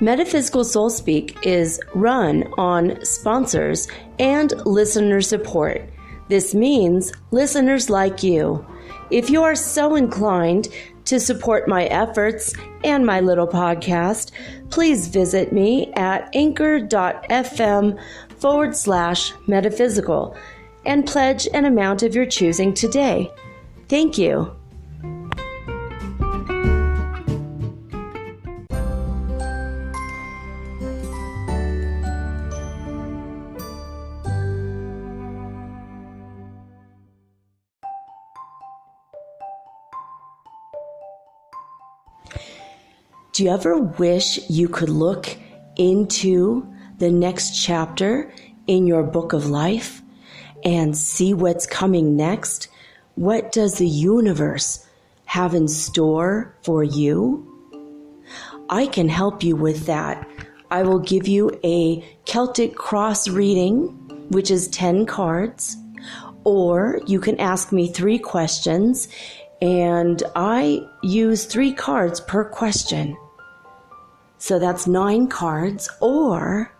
Metaphysical Soul Speak is run on sponsors and listener support. This means listeners like you. If you are so inclined to support my efforts and my little podcast, please visit me at anchor.fm/metaphysical and pledge an amount of your choosing today. Thank you. Do you ever wish you could look into the next chapter in your book of life and see what's coming next? What does the universe have in store for you? I can help you with that. I will give you a Celtic cross reading, which is 10 cards, or you can ask me 3 questions, and I use 3 cards per question. So that's 9 cards, or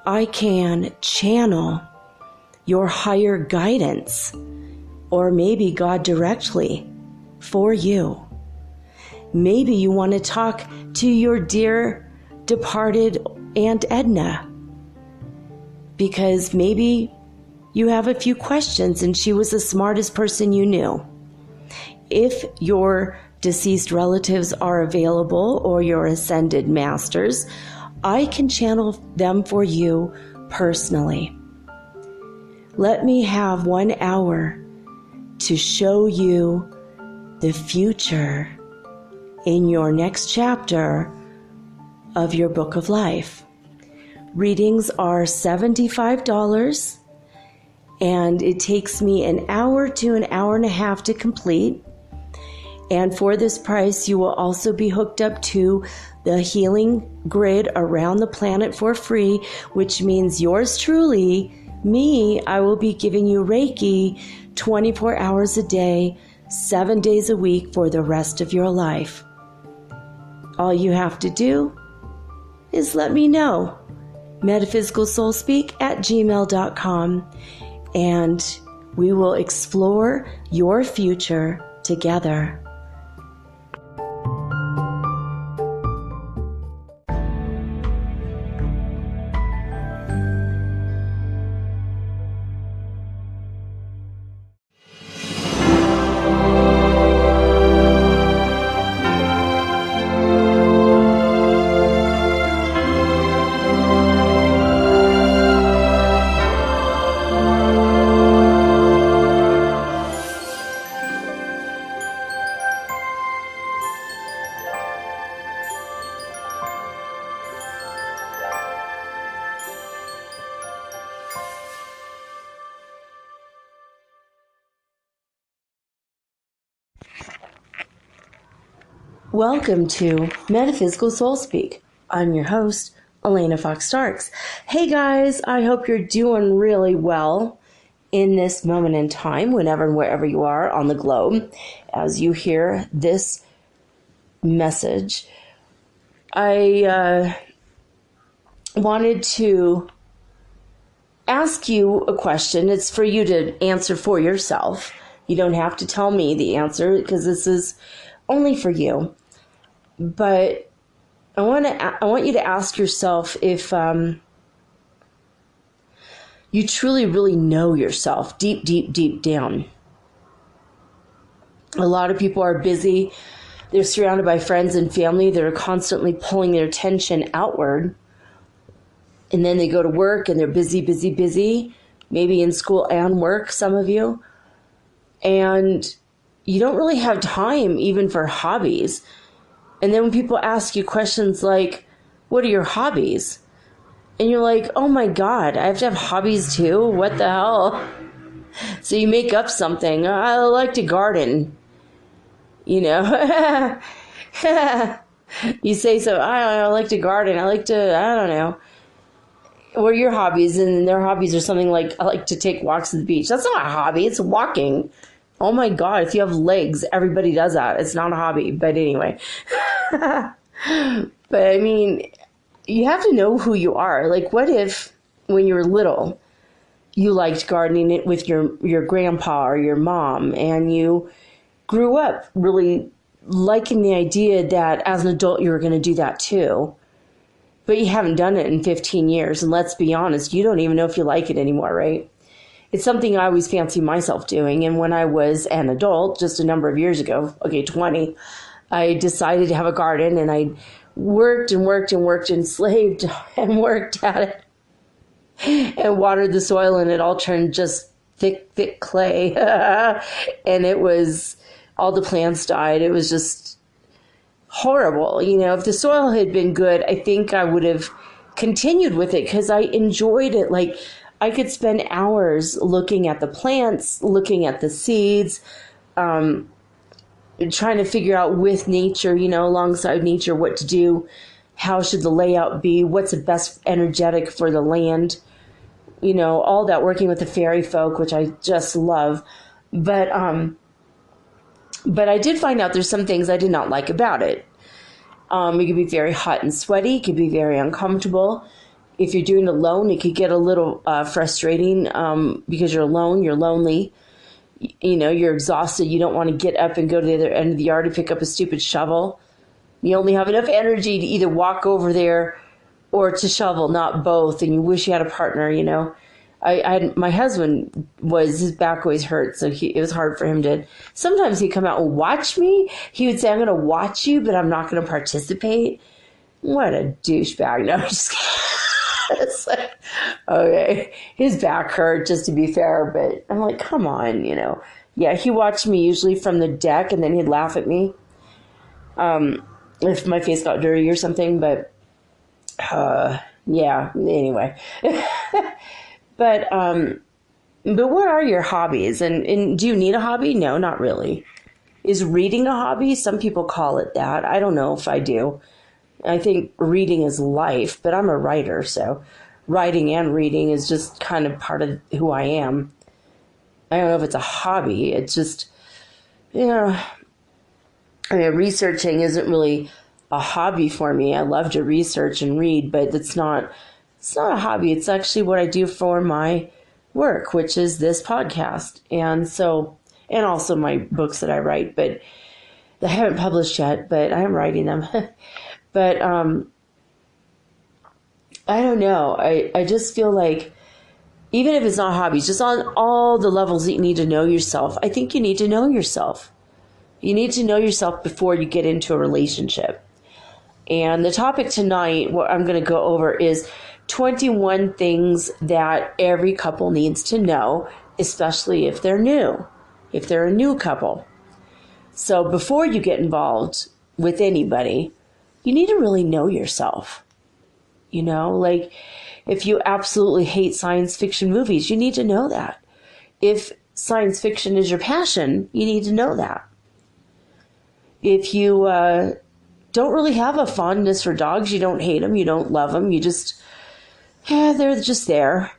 I can channel your higher guidance, or maybe God directly for you. Maybe you want to talk to your dear departed Aunt Edna, because maybe you have a few questions and she was the smartest person you knew. If your deceased relatives are available or your ascended masters, I can channel them for you personally. Let me have 1 hour to show you the future in your next chapter of your book of life. Readings are $75, and it takes me an hour to an hour and a half to complete. And for this price, you will also be hooked up to the healing grid around the planet for free, which means yours truly, me, I will be giving you Reiki 24 hours a day, 7 days a week for the rest of your life. All you have to do is let me know. metaphysicalsoulspeak@gmail.com, and we will explore your future together. Welcome to Metaphysical Soul Speak. I'm your host, Elena Fox Starks. Hey guys, I hope you're doing really well in this moment in time, whenever and wherever you are on the globe. As you hear this message, I wanted to ask you a question. It's for you to answer for yourself. You don't have to tell me the answer because this is only for you. But I want you to ask yourself if you truly, really know yourself deep, deep, deep down. A lot of people are busy. They're surrounded by friends and family that are constantly pulling their attention outward. And then they go to work and they're busy, busy, busy, maybe in school and work, some of you. And you don't really have time even for hobbies. And then when people ask you questions like, what are your hobbies? And you're like, oh my God, I have to have hobbies too? What the hell? So you make up something. I like to garden. You know, you say so. I like to garden. I like to, I don't know. What are your hobbies? And their hobbies are something like, I like to take walks to the beach. That's not a hobby. It's walking. Oh my God. If you have legs, everybody does that. It's not a hobby. But anyway, but I mean, you have to know who you are. Like, what if when you were little, you liked gardening with your grandpa or your mom, and you grew up really liking the idea that as an adult you were going to do that too, but you haven't done it in 15 years. And let's be honest, you don't even know if you like it anymore, right? It's something I always fancied myself doing. And when I was an adult, just a number of years ago, 20, I decided to have a garden, and I worked and worked and worked and slaved and worked at it and watered the soil, and it all turned just thick clay. And it was, all the plants died. It was just horrible. You know, if the soil had been good, I think I would have continued with it because I enjoyed it. Like, I could spend hours looking at the plants, looking at the seeds, trying to figure out with nature, you know, alongside nature, what to do. How should the layout be? What's the best energetic for the land? You know, all that, working with the fairy folk, which I just love. But I did find out there's some things I did not like about it. It could be very hot and sweaty. It could be very uncomfortable. If you're doing it alone, it could get a little frustrating because you're alone, you're lonely. You know, you're exhausted. You don't want to get up and go to the other end of the yard to pick up a stupid shovel. You only have enough energy to either walk over there or to shovel, not both. And you wish you had a partner, you know. My husband his back always hurt, so it was hard for him to, sometimes he'd come out and watch me. He would say, I'm going to watch you, but I'm not going to participate. What a douchebag. No, I'm just kidding. It's like, okay, his back hurt, just to be fair, but I'm like, come on, you know. Yeah, he watched me usually from the deck, and then he'd laugh at me if my face got dirty or something, but yeah, anyway. But what are your hobbies? And do you need a hobby? No, not really. Is reading a hobby? Some people call it that. I don't know if I do. I think reading is life, but I'm a writer, so writing and reading is just kind of part of who I am. I don't know if it's a hobby. It's just, you know, I mean, researching isn't really a hobby for me. I love to research and read, but it's not a hobby. It's actually what I do for my work, which is this podcast. And so, and also my books that I write, but I haven't published yet, but I am writing them. But I don't know. I just feel like even if it's not hobbies, just on all the levels that you need to know yourself, I think you need to know yourself. You need to know yourself before you get into a relationship. And the topic tonight, what I'm going to go over is 21 things that every couple needs to know, especially if they're new, if they're a new couple. So before you get involved with anybody, you need to really know yourself. You know, like if you absolutely hate science fiction movies, you need to know that. If science fiction is your passion, you need to know that. If you don't really have a fondness for dogs, you don't hate them, you don't love them, you just, they're just there.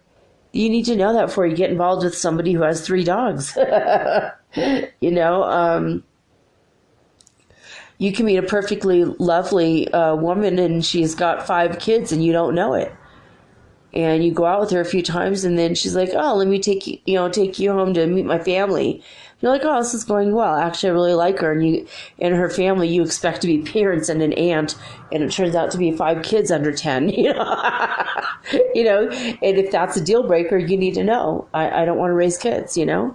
You need to know that before you get involved with somebody who has 3 dogs. You know, you can meet a perfectly lovely woman and she's got 5 kids and you don't know it. And you go out with her a few times and then she's like, oh, let me take you home to meet my family. You're like, oh, this is going well. Actually, I really like her. And her family, you expect to be parents and an aunt, and it turns out to be 5 kids under 10. You know, you know. And if that's a deal breaker, you need to know. I don't want to raise kids. You know,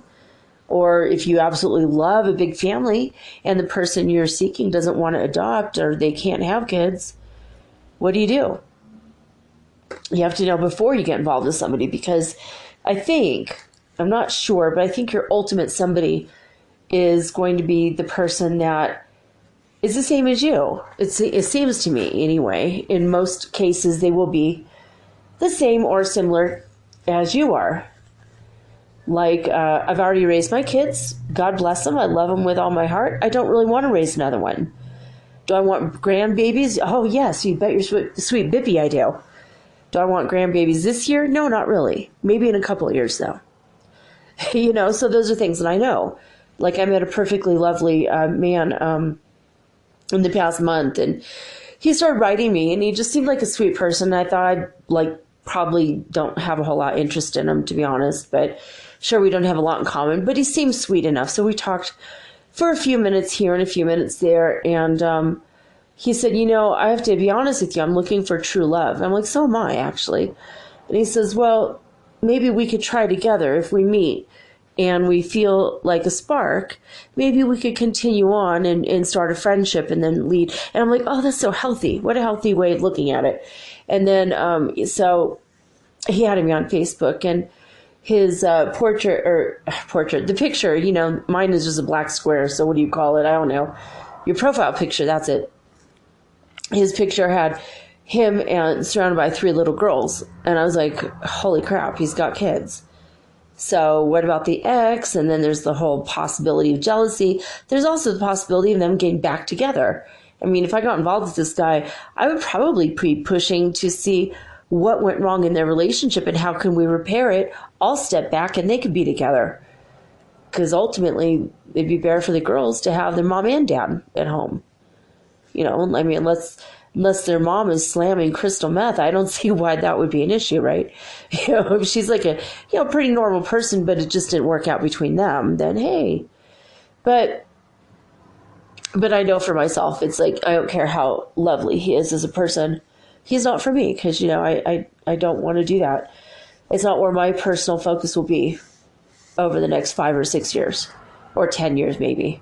Or if you absolutely love a big family and the person you're seeking doesn't want to adopt or they can't have kids, what do? You have to know before you get involved with somebody, because I'm not sure, but I think your ultimate somebody is going to be the person that is the same as you. It seems to me anyway. In most cases, they will be the same or similar as you are. Like, I've already raised my kids. God bless them. I love them with all my heart. I don't really want to raise another one. Do I want grandbabies? Oh, yes, you bet your sweet bippy I do. Do I want grandbabies this year? No, not really. Maybe in a couple of years, though. So those are things that I know. Like, I met a perfectly lovely man in the past month, and he started writing me, and he just seemed like a sweet person. I thought I'd, probably don't have a whole lot of interest in him, to be honest, but sure, we don't have a lot in common, but he seemed sweet enough. So we talked for a few minutes here and a few minutes there, and he said, I have to be honest with you, I'm looking for true love. I'm like, so am I, actually. And he says, well, maybe we could try together if we meet and we feel like a spark. Maybe we could continue on and start a friendship and then lead. And I'm like, oh, that's so healthy. What a healthy way of looking at it. And then, so he added me on Facebook, and his the picture, mine is just a black square. So what do you call it? I don't know. Your profile picture, that's it. His picture had him and surrounded by 3 little girls. And I was like, holy crap, he's got kids. So what about the ex? And then there's the whole possibility of jealousy. There's also the possibility of them getting back together. I mean, if I got involved with this guy, I would probably be pushing to see what went wrong in their relationship and how can we repair it. I'll step back and they could be together. Because ultimately, it'd be better for the girls to have their mom and dad at home. I mean, unless their mom is slamming crystal meth, I don't see why that would be an issue, right? If she's like a, pretty normal person, but it just didn't work out between them, then hey. But I know for myself, it's like, I don't care how lovely he is as a person. He's not for me because, I don't want to do that. It's not where my personal focus will be over the next 5 or 6 years or 10 years maybe.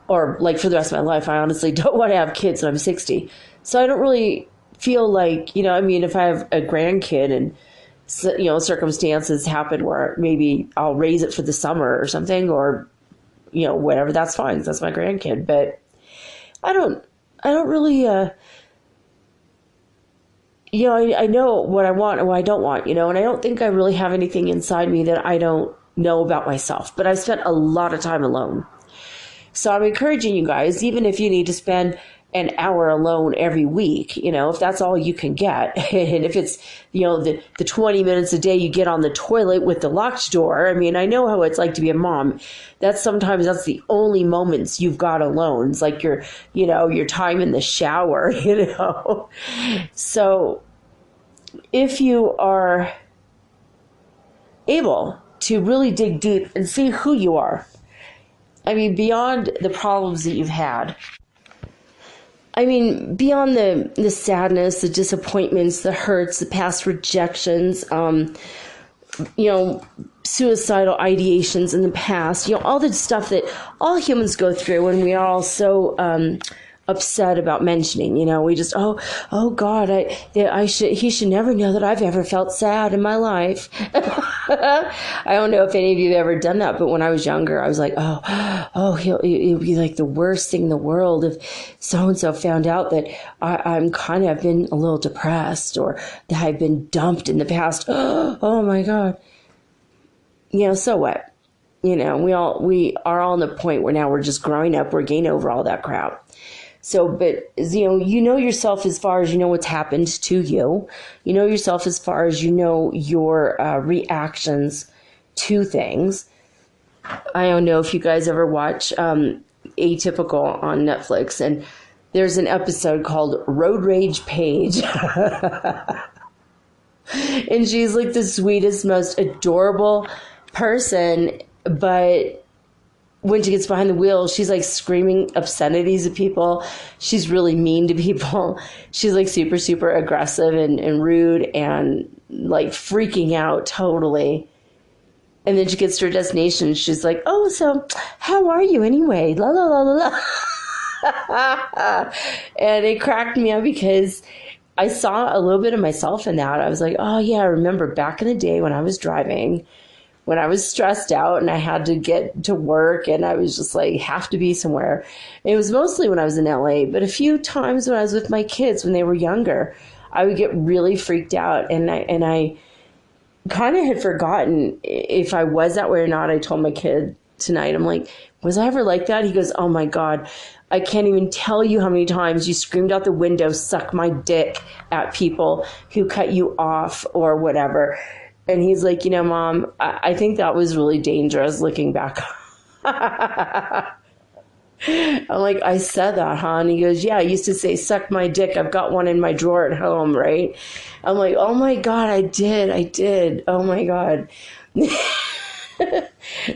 Or for the rest of my life. I honestly don't want to have kids when I'm 60. So I don't really feel like, if I have a grandkid and, circumstances happen where maybe I'll raise it for the summer or something, or whatever, that's fine. That's my grandkid. But I don't really, I know what I want and what I don't want, and I don't think I really have anything inside me that I don't know about myself. But I've spent a lot of time alone. So I'm encouraging you guys, even if you need to spend an hour alone every week, if that's all you can get. And if it's, the 20 minutes a day you get on the toilet with the locked door. I mean, I know how it's like to be a mom. Sometimes that's the only moments you've got alone. It's like your time in the shower, So if you are able to really dig deep and see who you are, I mean, beyond the problems that you've had, I mean, beyond the sadness, the disappointments, the hurts, the past rejections, suicidal ideations in the past, all the stuff that all humans go through, and we are all so upset about mentioning. We just, oh God, he should never know that I've ever felt sad in my life. I don't know if any of you have ever done that, but when I was younger, I was like, it'd be like the worst thing in the world if so-and-so found out that I've been a little depressed, or that I've been dumped in the past. Oh my God. So what? We are all in the point where now we're just growing up, we're getting over all that crap. So, but, you know yourself as far as what's happened to you. You know yourself as far as your reactions to things. I don't know if you guys ever watch Atypical on Netflix, and there's an episode called Road Rage Paige. And she's like the sweetest, most adorable person, but when she gets behind the wheel, she's like screaming obscenities at people. She's really mean to people. She's like super, super aggressive and rude and like freaking out totally. And then she gets to her destination and she's like, oh, so how are you anyway? La, la, la, la, la. And it cracked me up because I saw a little bit of myself in that. I was like, oh, yeah, I remember back in the day when I was driving, when I was stressed out and I had to get to work and I was just like, have to be somewhere. It was mostly when I was in LA, but a few times when I was with my kids when they were younger, I would get really freaked out. And I kind of had forgotten if I was that way or not. I told my kid tonight, I'm like, was I ever like that? He goes, oh my God, I can't even tell you how many times you screamed out the window, suck my dick at people who cut you off or whatever. And he's like, you know, Mom, I think that was really dangerous looking back. I'm like, I said that, huh? And he goes, yeah, I used to say, suck my dick. I've got one in my drawer at home, right? I'm like, oh my God, I did. Oh my God.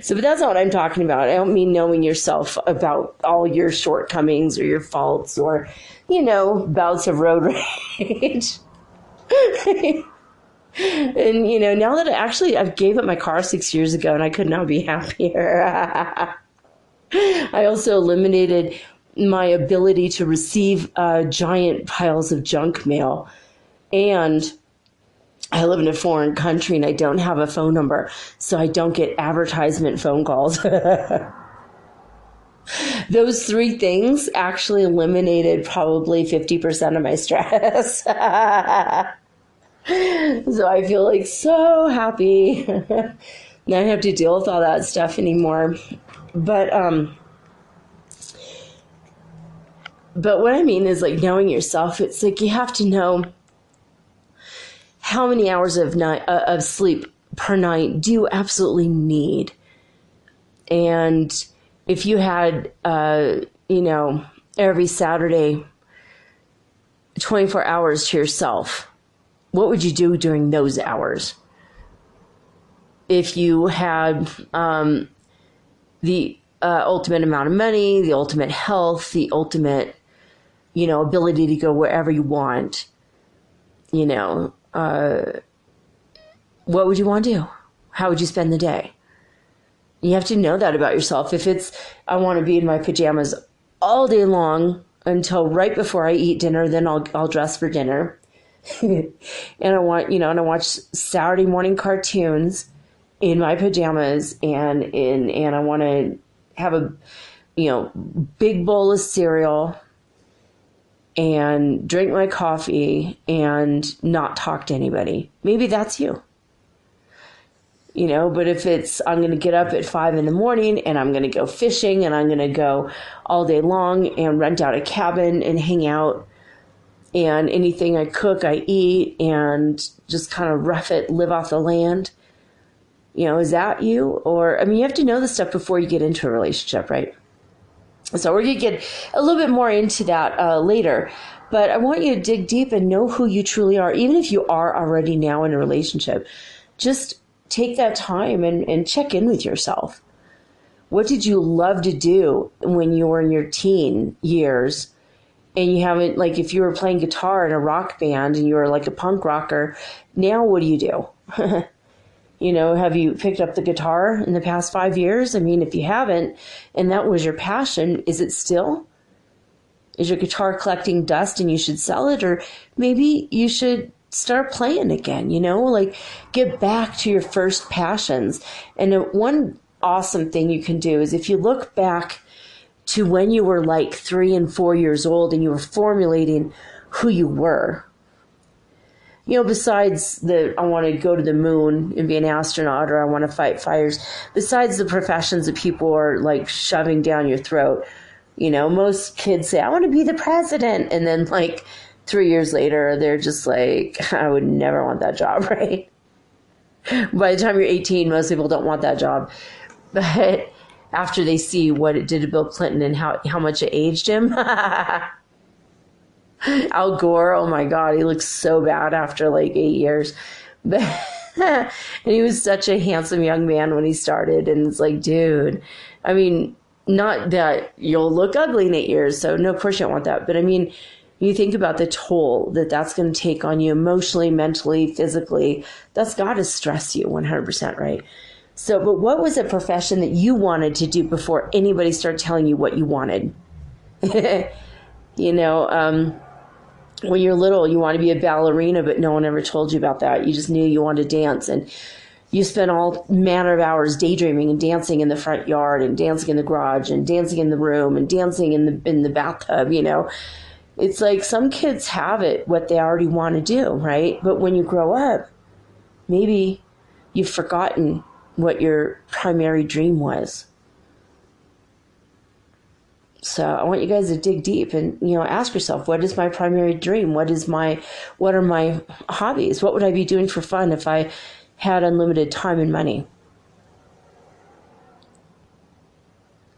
So, but that's not what I'm talking about. I don't mean knowing yourself about all your shortcomings or your faults or, you know, bouts of road rage. And, you know, now that I gave up my car 6 years ago and I could not be happier. I also eliminated my ability to receive giant piles of junk mail. And I live in a foreign country and I don't have a phone number, so I don't get advertisement phone calls. Those three things actually eliminated probably 50% of my stress. So I feel like so happy. Now I don't have to deal with all that stuff anymore. But what I mean is like knowing yourself. It's like you have to know how many hours of sleep per night do you absolutely need. And if you had, you know, every Saturday, 24 hours to yourself, what would you do during those hours? If you had the ultimate amount of money, the ultimate health, the ultimate, you know, ability to go wherever you want, you know, what would you want to do? How would you spend the day? You have to know that about yourself. If it's, I want to be in my pajamas all day long until right before I eat dinner, then I'll dress for dinner. And I want, you know, and I watch Saturday morning cartoons in my pajamas and I want to have a, you know, big bowl of cereal and drink my coffee and not talk to anybody. Maybe that's you. You know, but if it's, I'm going to get up at 5 a.m. and I'm going to go fishing and I'm going to go all day long and rent out a cabin and hang out, and anything I cook, I eat, and just kind of rough it, live off the land. You know, is that you? Or, I mean, you have to know this stuff before you get into a relationship, right? So we're going to get a little bit more into that later. But I want you to dig deep and know who you truly are. Even if you are already now in a relationship, just take that time and check in with yourself. What did you love to do when you were in your teen years? And you haven't, like, if you were playing guitar in a rock band and you were like a punk rocker, now what do you do? You know, have you picked up the guitar in the past 5 years? I mean, if you haven't, and that was your passion, is it still? Is your guitar collecting dust and you should sell it? Or maybe you should start playing again, you know, like get back to your first passions. And one awesome thing you can do is if you look back to when you were like 3 and 4 years old and you were formulating who you were. You know, besides the, I want to go to the moon and be an astronaut, or I want to fight fires, besides the professions that people are like shoving down your throat, you know, most kids say, I want to be the president. And then like 3 years later, they're just like, I would never want that job, right? By the time you're 18, most people don't want that job. But after they see what it did to Bill Clinton and how much it aged him. Al Gore, oh my God, he looks so bad after like 8 years. But and he was such a handsome young man when he started. And it's like, dude, I mean, not that you'll look ugly in 8 years. So no, of course you don't want that. But I mean, you think about the toll that that's going to take on you emotionally, mentally, physically. That's got to stress you 100%, right? So, but what was a profession that you wanted to do before anybody started telling you what you wanted? You know, when you're little, you want to be a ballerina, but no one ever told you about that. You just knew you wanted to dance, and you spent all manner of hours daydreaming and dancing in the front yard and dancing in the garage and dancing in the room and dancing in the bathtub, you know. It's like some kids have it, what they already want to do, right? But when you grow up, maybe you've forgotten what your primary dream was. So I want you guys to dig deep and, you know, ask yourself, what is my primary dream? What are my hobbies? What would I be doing for fun if I had unlimited time and money?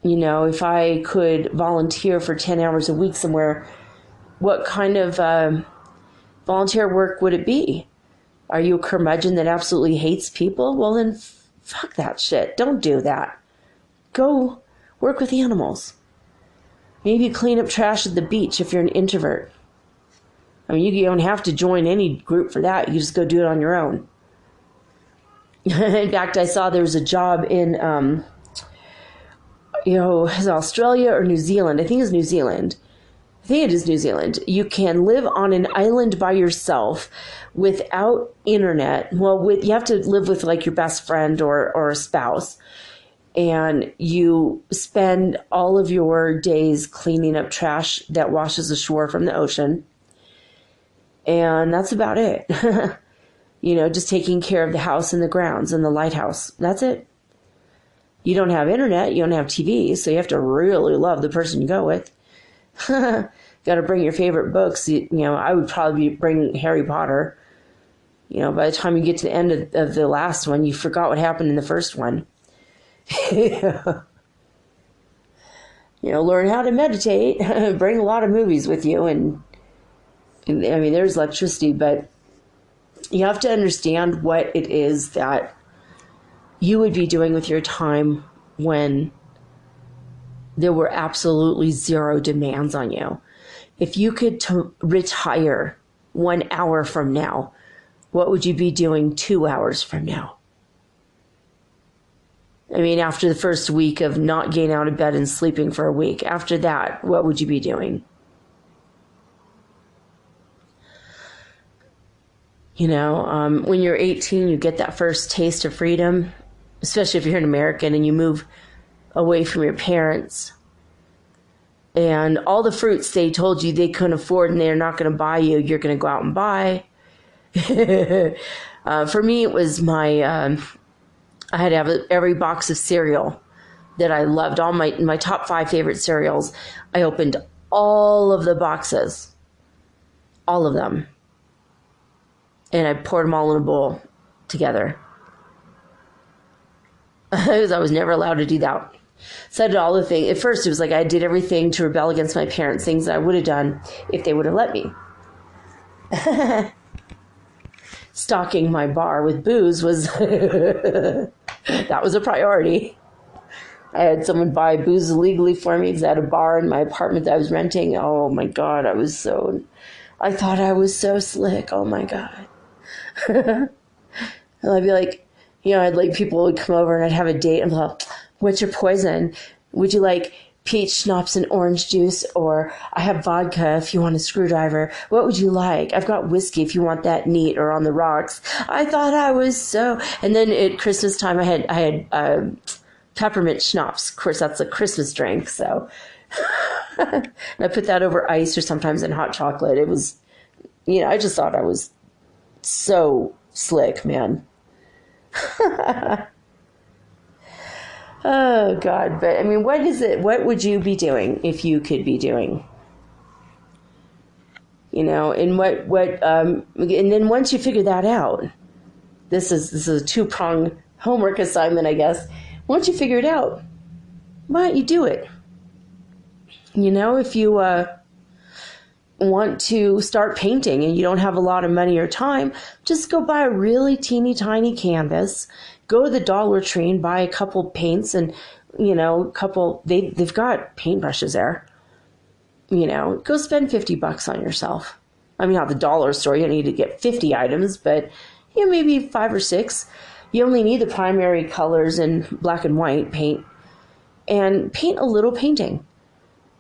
You know, if I could volunteer for 10 hours a week somewhere, what kind of volunteer work would it be? Are you a curmudgeon that absolutely hates people? Well, then fuck that shit. Don't do that. Go work with animals. Maybe clean up trash at the beach if you're an introvert. I mean, you don't have to join any group for that. You just go do it on your own. In fact, I saw there was a job in, is it Australia or New Zealand? I think it's New Zealand. I think it is New Zealand. You can live on an island by yourself without internet. Well, you have to live with like your best friend or a spouse. And you spend all of your days cleaning up trash that washes ashore from the ocean. And that's about it. You know, just taking care of the house and the grounds and the lighthouse. That's it. You don't have internet. You don't have TV. So you have to really love the person you go with. Got to bring your favorite books. You know, I would probably bring Harry Potter. You know, by the time you get to the end of the last one, you forgot what happened in the first one. You know, learn how to meditate, bring a lot of movies with you. And I mean, there's electricity, but you have to understand what it is that you would be doing with your time when there were absolutely zero demands on you. If you could retire 1 hour from now, what would you be doing 2 hours from now? I mean, after the first week of not getting out of bed and sleeping for a week, after that, what would you be doing? You know, when you're 18, you get that first taste of freedom, especially if you're an American and you move away from your parents. And all the fruits they told you they couldn't afford and they're not going to buy you, you're going to go out and buy. For me, it was I had to have every box of cereal that I loved, all my top 5 favorite cereals. I opened all of the boxes, all of them, and I poured them all in a bowl together. Because I was never allowed to do that. So I did all the things. At first, it was like I did everything to rebel against my parents, things that I would have done if they would have let me. Stocking my bar with booze was that was a priority. I had someone buy booze illegally for me because I had a bar in my apartment that I was renting. Oh my God, I thought I was so slick. Oh my God. And I'd be like, you know, I'd like people would come over and I'd have a date and be like, what's your poison? Would you like peach schnapps and orange juice, or I have vodka if you want a screwdriver. What would you like? I've got whiskey if you want that neat or on the rocks. I thought I was so. And then at Christmas time, I had peppermint schnapps. Of course, that's a Christmas drink. So and I put that over ice or sometimes in hot chocolate. It was, you know, I just thought I was so slick, man. Oh God. But I mean, what would you be doing if you could be doing? You know, and and then once you figure that out, this is a 2-prong homework assignment, I guess. Once you figure it out, why don't you do it? You know, if you want to start painting and you don't have a lot of money or time, just go buy a really teeny tiny canvas. Go to the Dollar Tree and buy a couple paints and, you know, they've got paintbrushes there. You know, go spend $50 on yourself. I mean, not the dollar store. You don't need to get 50 items, but, you know, maybe 5 or 6. You only need the primary colors in black and white paint, and paint a little painting.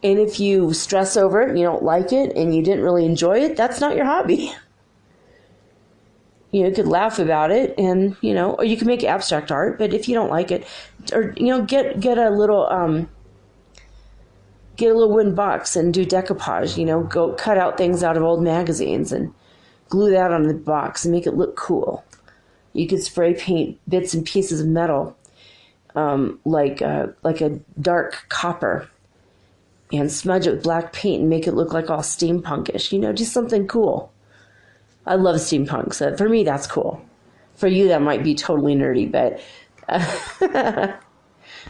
And if you stress over it and you don't like it and you didn't really enjoy it, that's not your hobby. You could laugh about it, and, or you can make abstract art, but if you don't like it, or, get a little wooden box and do decoupage, go cut out things out of old magazines and glue that on the box and make it look cool. You could spray paint bits and pieces of metal, like a dark copper, and smudge it with black paint and make it look like all steampunkish. Do something cool. I love steampunk, so for me that's cool. For you that might be totally nerdy, but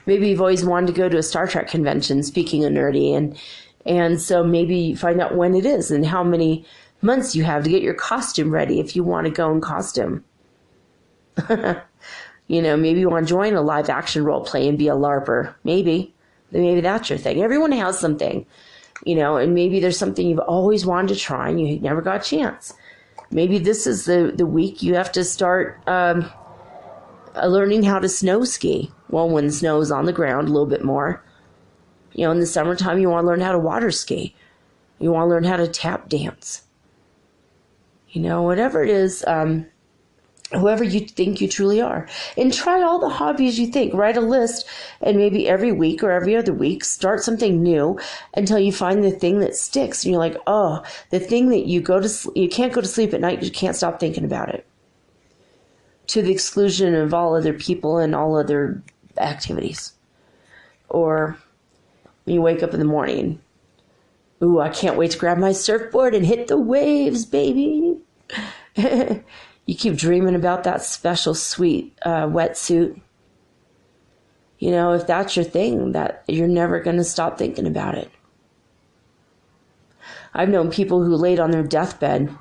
maybe you've always wanted to go to a Star Trek convention, speaking of nerdy, and so maybe find out when it is and how many months you have to get your costume ready if you want to go in costume. Maybe you want to join a live action role play and be a LARPer. Maybe that's your thing. Everyone has something, and maybe there's something you've always wanted to try and you never got a chance. Maybe this is the week you have to start learning how to snow ski. Well, when the snow is on the ground a little bit more. In the summertime, you want to learn how to water ski. You want to learn how to tap dance. Whatever it is, whoever you think you truly are. And try all the hobbies you think. Write a list, and maybe every week or every other week, start something new until you find the thing that sticks. And you're like, oh, the thing that you can't go to sleep at night, you can't stop thinking about it. To the exclusion of all other people and all other activities. Or when you wake up in the morning, ooh, I can't wait to grab my surfboard and hit the waves, baby. You keep dreaming about that special, sweet wetsuit. If that's your thing, that you're never going to stop thinking about it. I've known people who laid on their deathbed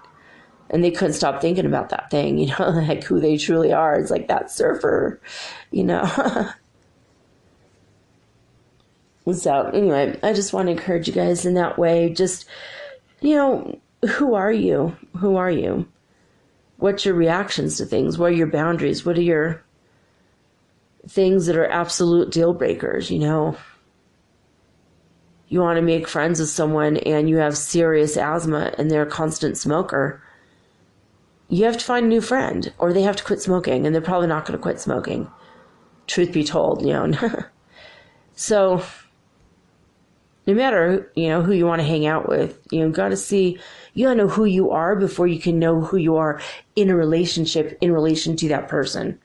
and they couldn't stop thinking about that thing, like who they truly are. It's like that surfer, So anyway, I just want to encourage you guys in that way. Just, who are you? Who are you? What's your reactions to things? What are your boundaries? What are your things that are absolute deal breakers? You want to make friends with someone and you have serious asthma and they're a constant smoker. You have to find a new friend, or they have to quit smoking, and they're probably not going to quit smoking. Truth be told, So no matter, who you want to hang out with, you got to know who you are before you can know who you are in a relationship in relation to that person.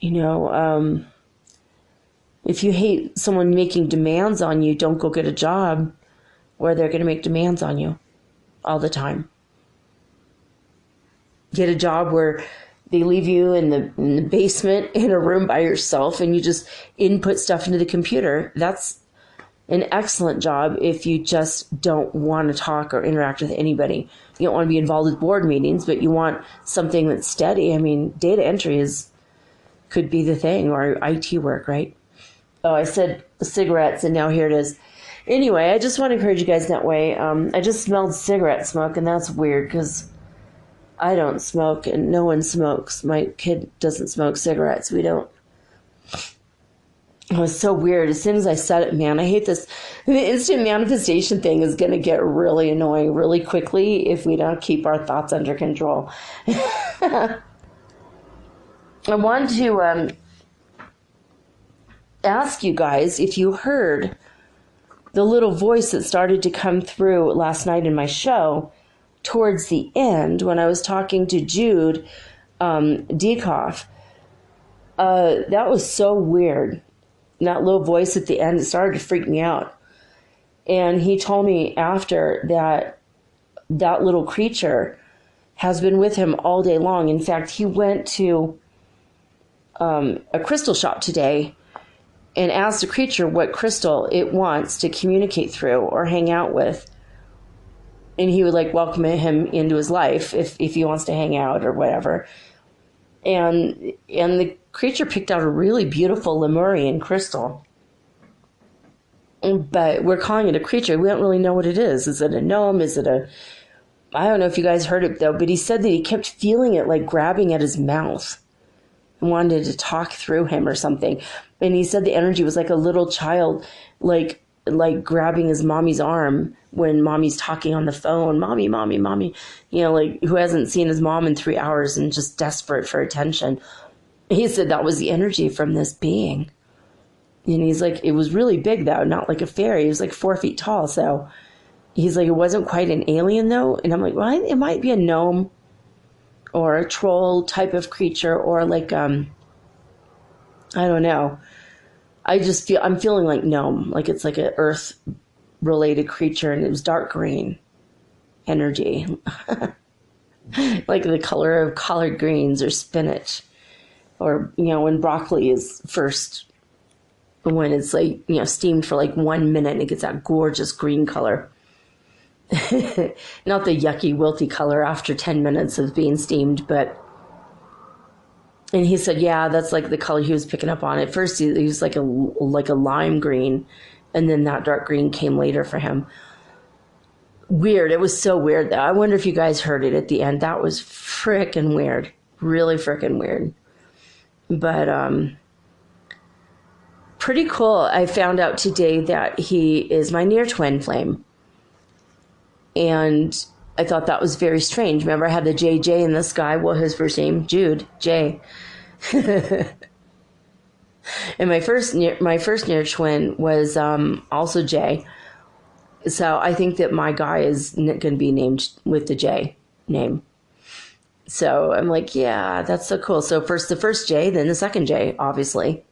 If you hate someone making demands on you, don't go get a job where they're going to make demands on you all the time. Get a job where they leave you in the basement in a room by yourself and you just input stuff into the computer. That's an excellent job if you just don't want to talk or interact with anybody. You don't want to be involved with board meetings, but you want something that's steady. I mean, data entry could be the thing, or IT work, right? Oh, I said cigarettes, and now here it is. Anyway, I just want to encourage you guys that way. I just smelled cigarette smoke, and that's weird because I don't smoke, and no one smokes. My kid doesn't smoke cigarettes. We don't. It was so weird. As soon as I said it, man, I hate this. The instant manifestation thing is going to get really annoying really quickly if we don't keep our thoughts under control. I want to ask you guys if you heard the little voice that started to come through last night in my show towards the end when I was talking to Jude Dekoff. That was so weird. That little voice at the end, it started to freak me out. And he told me after that little creature has been with him all day long. In fact, he went to a crystal shop today and asked the creature what crystal it wants to communicate through or hang out with. And he would welcome him into his life if he wants to hang out or whatever. And the creature picked out a really beautiful Lemurian crystal. But we're calling it a creature. We don't really know what it is. Is it a gnome? Is it I don't know if you guys heard it though, but he said that he kept feeling it like grabbing at his mouth and wanted to talk through him or something. And he said the energy was like a little child, like grabbing his mommy's arm when mommy's talking on the phone, mommy, mommy, mommy, like who hasn't seen his mom in 3 hours and just desperate for attention. He said that was the energy from this being. And he's like, it was really big though, not like a fairy. He was like 4 feet tall. So he's like, it wasn't quite an alien though. And I'm like, well, it might be a gnome or a troll type of creature, or like, I don't know. I'm feeling like gnome, like it's like an earth related creature, and it was dark green energy, like the color of collard greens or spinach, or, when broccoli is first, when it's like, steamed for like 1 minute and it gets that gorgeous green color. Not the yucky, wilty color after 10 minutes of being steamed, but. And he said, yeah, that's like the color he was picking up on. At first, he was like a lime green, and then that dark green came later for him. Weird. It was so weird, though. I wonder if you guys heard it at the end. That was frickin' weird. Really frickin' weird. But pretty cool. I found out today that he is my near twin flame. And I thought that was very strange. Remember, I had the JJ in the sky. Well, his first name, Jude, J. And my first near twin was also J. So I think that my guy is going to be named with the J name. So I'm like, yeah, that's so cool. So first the first J, then the second J, obviously.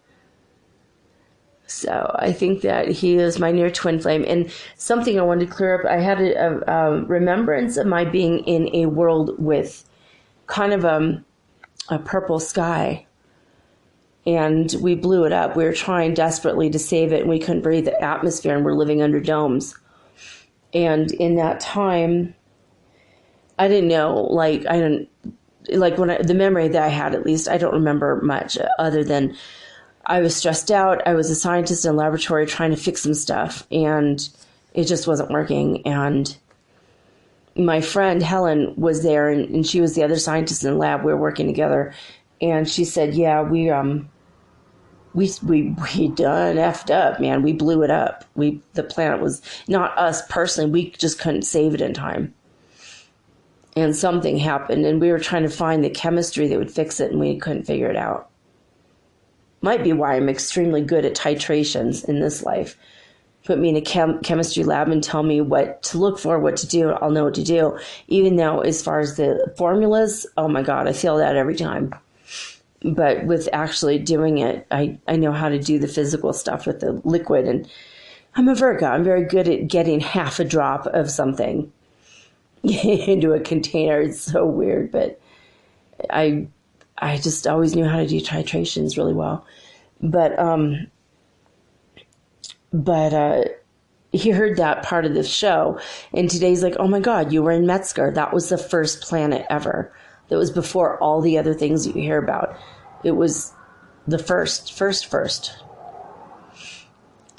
So I think that he is my near twin flame. And something I wanted to clear up, I had a remembrance of my being in a world with kind of a purple sky. And we blew it up. We were trying desperately to save it, and we couldn't breathe the atmosphere, and we're living under domes. And in that time, I didn't know, the memory that I had, at least, I don't remember much other than I was stressed out. I was a scientist in a laboratory trying to fix some stuff, and it just wasn't working. And my friend Helen was there, and she was the other scientist in the lab. We were working together, and she said, "Yeah, we done effed up, man. We blew it up. The planet was not us personally. We just couldn't save it in time, and something happened, and we were trying to find the chemistry that would fix it, and we couldn't figure it out." Might be why I'm extremely good at titrations in this life. Put me in a chemistry lab and tell me what to look for, what to do. I'll know what to do. Even though as far as the formulas, oh my God, I fail that every time. But with actually doing it, I know how to do the physical stuff with the liquid. And I'm a Virgo. I'm very good at getting half a drop of something into a container. It's so weird, but I just always knew how to do titrations really well. But he heard that part of the show, and today's like, oh my God, you were in Metzger. That was the first planet ever. That was before all the other things you hear about. It was the first.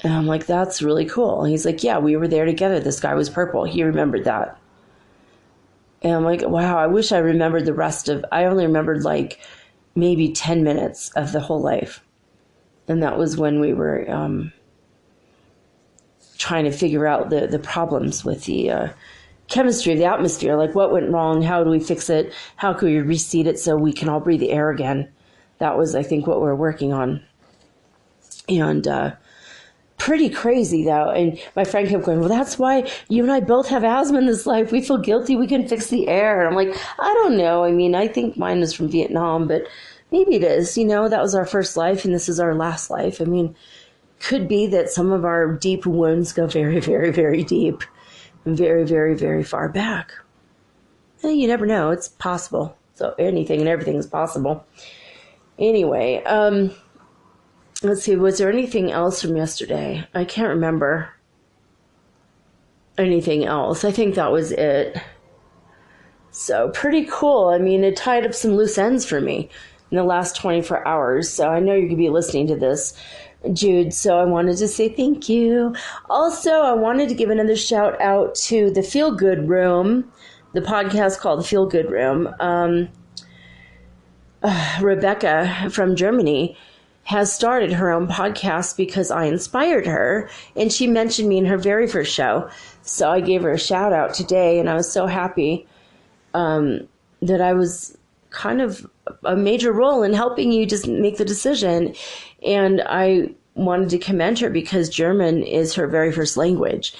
And I'm like, that's really cool. And he's like, yeah, we were there together. The sky was purple. He remembered that. And I'm like, wow, I wish I remembered the rest of, I only remembered like maybe 10 minutes of the whole life. And that was when we were trying to figure out the problems with the chemistry of the atmosphere. Like, what went wrong? How do we fix it? How can we reseed it so we can all breathe the air again? That was, I think, what we're working on. And pretty crazy, though. And my friend kept going, well, that's why you and I both have asthma in this life. We feel guilty. We can fix the air. And I'm like, I don't know. I mean, I think mine was from Vietnam, but maybe it is. That was our first life, and this is our last life. I mean, could be that some of our deep wounds go very, very, very deep, very, very, very far back. And you never know. It's possible. So anything and everything is possible. Anyway, let's see. Was there anything else from yesterday? I can't remember anything else. I think that was it. So pretty cool. I mean, it tied up some loose ends for me in the last 24 hours. So I know you're going to be listening to this, Jude. So I wanted to say thank you. Also, I wanted to give another shout out to the Feel Good Room the podcast called The Feel Good Room. Rebecca from Germany has started her own podcast because I inspired her, and she mentioned me in her very first show. So I gave her a shout out today, and I was so happy that I was kind of a major role in helping you just make the decision. And I wanted to commend her because German is her very first language.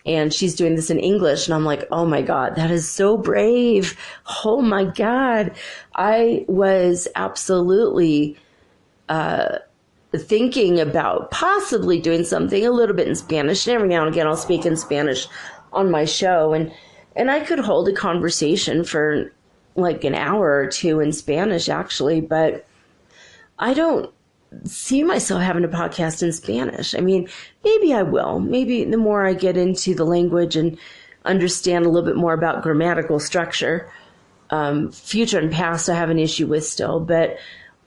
And she's doing this in English. And I'm like, oh my God, that is so brave. Oh my God. I was absolutely thinking about possibly doing something a little bit in Spanish. And every now and again, I'll speak in Spanish on my show. And I could hold a conversation for like an hour or two in Spanish, actually. But I don't see myself having a podcast in Spanish. I mean, maybe I will. Maybe the more I get into the language and understand a little bit more about grammatical structure, future and past I have an issue with still. But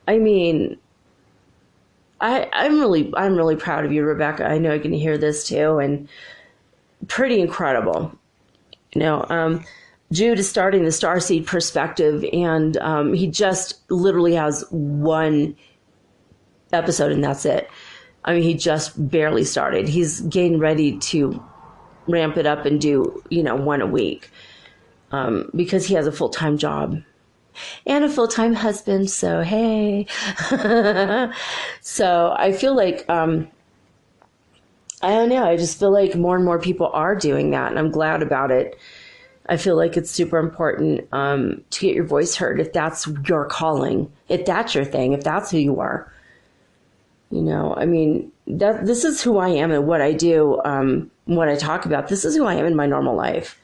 I mean, I'm really proud of you, Rebecca. I know you're going to hear this too, and pretty incredible. You know, Jude is starting the Starseed Perspective, and he just literally has one episode, and that's it. I mean, he just barely started. He's getting ready to ramp it up and do, one a week, because he has a full-time job and a full-time husband. So, hey. So I feel like, I don't know. I just feel like more and more people are doing that, and I'm glad about it. I feel like it's super important to get your voice heard if that's your calling, if that's your thing, if that's who you are. I mean, this is who I am and what I do, what I talk about. This is who I am in my normal life.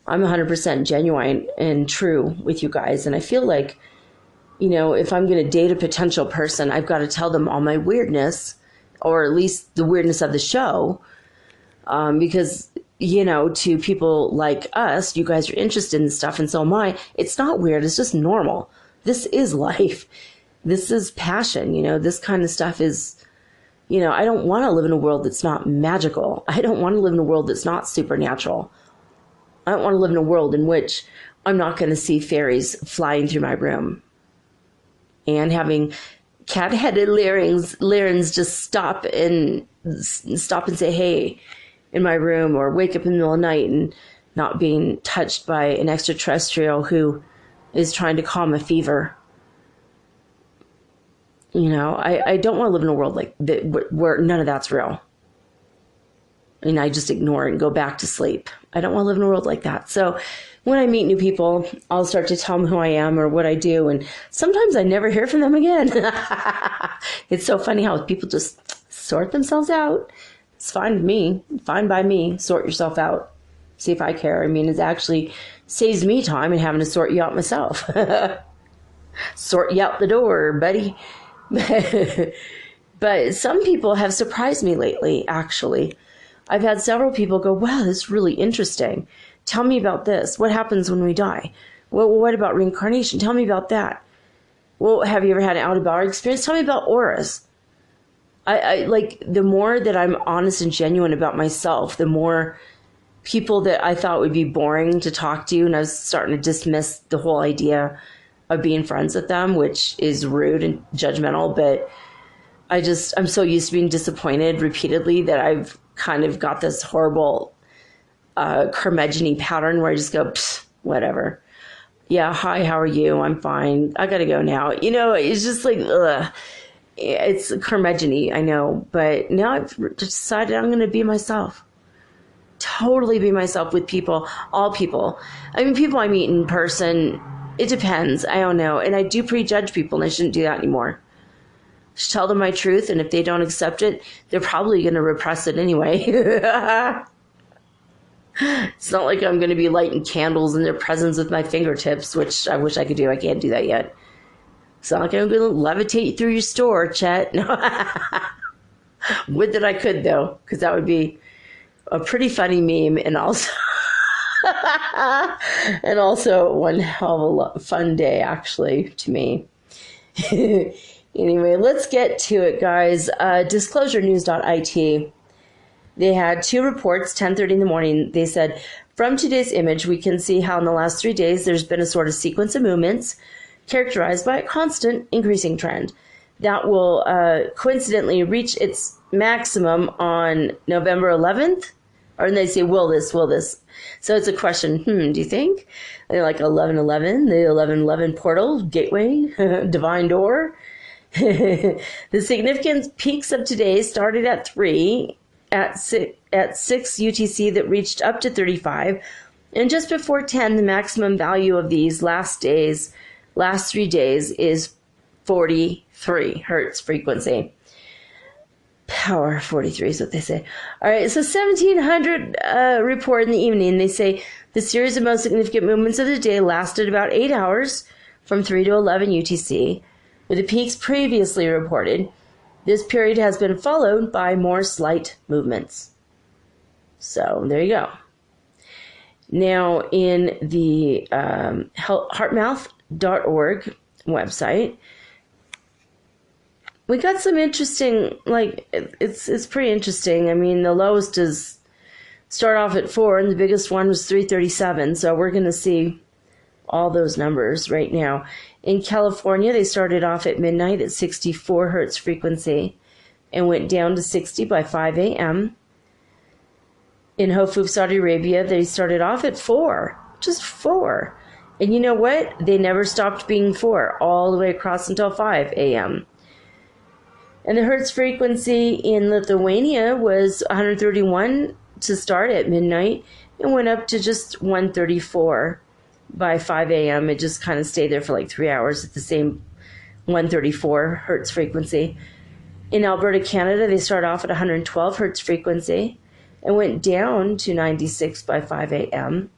I'm 100% genuine and true with you guys. And I feel like, if I'm going to date a potential person, I've got to tell them all my weirdness, or at least the weirdness of the show. Because, to people like us, you guys are interested in stuff, and so am I. It's not weird. It's just normal. This is life. This is passion, this kind of stuff is, I don't want to live in a world that's not magical. I don't want to live in a world that's not supernatural. I don't want to live in a world in which I'm not going to see fairies flying through my room and having cat-headed Lyrans just stop and say, hey, in my room, or wake up in the middle of the night and not being touched by an extraterrestrial who is trying to calm a fever. I don't want to live in a world like that where none of that's real. And I just ignore it and go back to sleep. I don't want to live in a world like that. So when I meet new people, I'll start to tell them who I am or what I do. And sometimes I never hear from them again. It's so funny how people just sort themselves out. It's fine with me. Fine by me. Sort yourself out. See if I care. I mean, it actually saves me time and having to sort you out myself. Sort you out the door, buddy. But some people have surprised me lately, actually. I've had several people go, wow, this is really interesting. Tell me about this. What happens when we die? Well, what about reincarnation? Tell me about that. Well, have you ever had an out-of-body experience? Tell me about auras. I like, the more that I'm honest and genuine about myself, the more people that I thought would be boring to talk to, and I was starting to dismiss the whole idea of being friends with them, which is rude and judgmental, but I'm so used to being disappointed repeatedly that I've kind of got this horrible curmudgeon-y pattern where I just go, whatever. Yeah, hi, how are you? I'm fine. I gotta go now. It's just like, ugh. It's curmudgeon-y, I know, but now I've decided I'm going to be myself. Totally be myself with people, all people. I mean, people I meet in person, it depends. I don't know. And I do prejudge people, and I shouldn't do that anymore. Just tell them my truth, and if they don't accept it, they're probably going to repress it anyway. It's not like I'm going to be lighting candles in their presence with my fingertips, which I wish I could do. I can't do that yet. It's not like I'm going to levitate through your store, Chet. No. Would that I could, though, because that would be a pretty funny meme, and also one hell of a fun day, actually, to me. Anyway, let's get to it, guys. DisclosureNews.it. They had two reports, 10:30 in the morning. They said From today's image, we can see how in the last 3 days there's been a sort of sequence of movements characterized by a constant increasing trend that will coincidentally reach its maximum on November 11th. Or they say, will this? So it's a question, do you think? They're like 1111, the 1111 portal, gateway, divine door. The significant peaks of today started at 3, at 6 UTC that reached up to 35. And just before 10, the maximum value of these last 3 days is 43 Hertz frequency. Power 43 is what they say. All right, so 1700 report in the evening. They say the series of most significant movements of the day lasted about 8 hours from 3 to 11 UTC, with the peaks previously reported. This period has been followed by more slight movements. So there you go. Now, in the heartmouth.org website, we got some interesting, it's pretty interesting. I mean, the lowest is start off at 4, and the biggest one was 337. So we're going to see all those numbers right now. In California, they started off at midnight at 64 Hertz frequency and went down to 60 by 5 a.m. In Hofuf, Saudi Arabia, they started off at 4, just 4. And you know what? They never stopped being 4 all the way across until 5 a.m. And the Hertz frequency in Lithuania was 131 to start at midnight and went up to just 134 by 5 a.m. It just kind of stayed there for like 3 hours at the same 134 Hertz frequency. In Alberta, Canada, they started off at 112 Hertz frequency and went down to 96 by 5 a.m.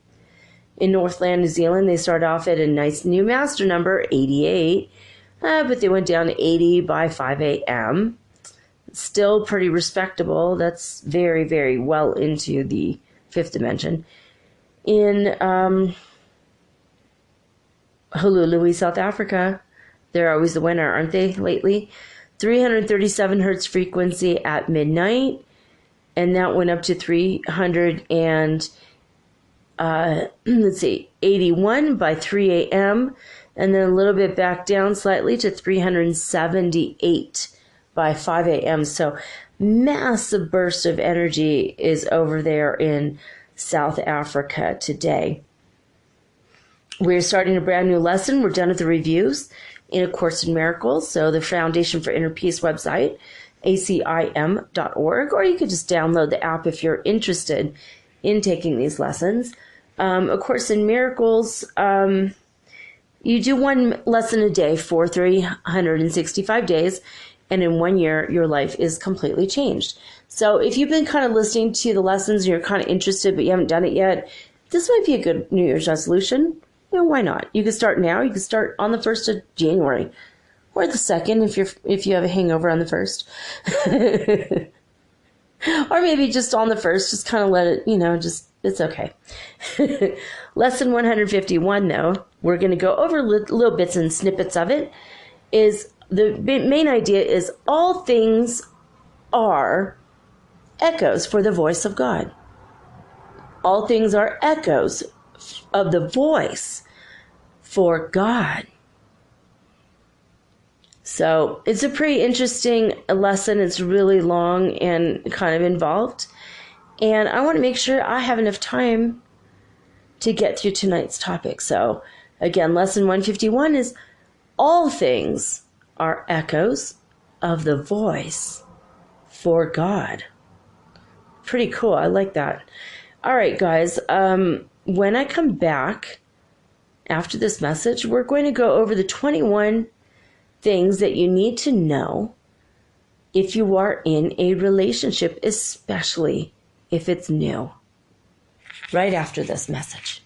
In Northland, New Zealand, they started off at a nice new master number, 88. But they went down to 80 by 5 a.m. Still pretty respectable. That's very, very well into the 5th dimension. In Hululu, South Africa, they're always the winner, aren't they, lately? 337 Hertz frequency at midnight. And that went up to 81 by 3 a.m., and then a little bit back down slightly to 378 by 5 a.m. So massive burst of energy is over there in South Africa today. We're starting a brand new lesson. We're done with the reviews in A Course in Miracles. So the Foundation for Inner Peace website, acim.org, or you could just download the app if you're interested in taking these lessons. A Course in Miracles, you do one lesson a day for 365 days, and in 1 year, your life is completely changed. So if you've been kind of listening to the lessons and you're kind of interested, but you haven't done it yet, this might be a good New Year's resolution. Why not? You can start now. You can start on the 1st of January or the 2nd if you have a hangover on the 1st. Or maybe just on the 1st, just kind of let it, it's okay. Lesson 151, though, we're going to go over little bits and snippets of it. Is the main idea is all things are echoes for the voice of God. All things are echoes of the voice for God. So it's a pretty interesting lesson. It's really long and kind of involved. And I want to make sure I have enough time to get through tonight's topic. So again, lesson 151 is all things are echoes of the voice for God. Pretty cool. I like that. All right, guys. When I come back after this message, we're going to go over the 21 things that you need to know if you are in a relationship, especially if it's new. Right after this message.